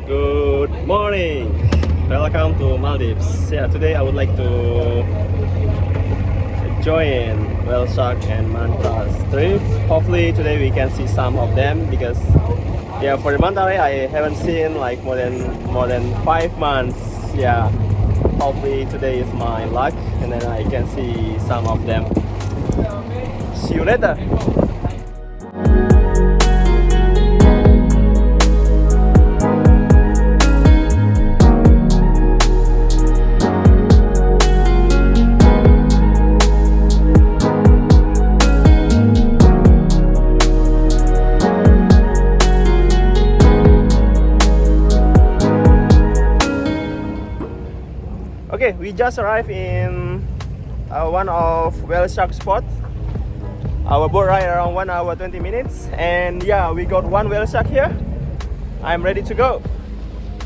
Good morning. Welcome to Maldives. Yeah, today I would like to join whale shark and mantas trip. Hopefully today we can see some of them because yeah, for the manta ray I haven't seen like more than 5 months. Yeah, hopefully today is my luck and then I can see some of them. See you later. Okay, we just arrived in one of whale shark spot. Our boat ride around 1 hour 20 minutes, and yeah, we got one whale shark here. I'm ready to go.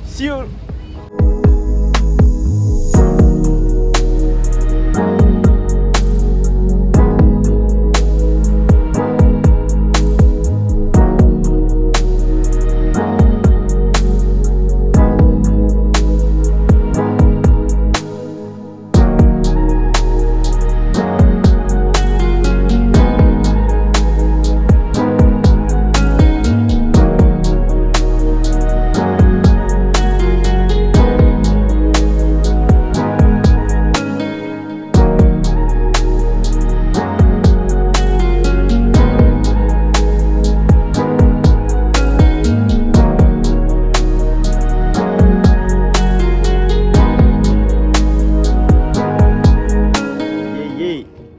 See you.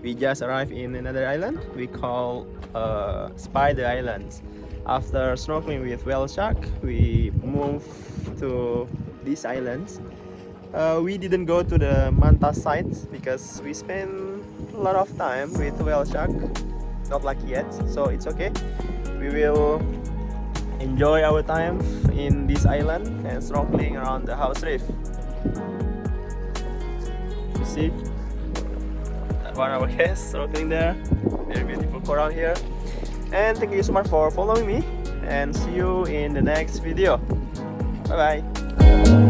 We just arrived in another island we call Spider Islands. After snorkeling with whale shark, we moved to these islands. We didn't go to the manta site because we spent a lot of time with whale shark. Not lucky yet, so it's okay. We will enjoy our time in this island and snorkeling around the house reef. You see? One of our guests snorkeling there. Very beautiful coral here. And thank you so much for following me, and see you in the next video. Bye bye.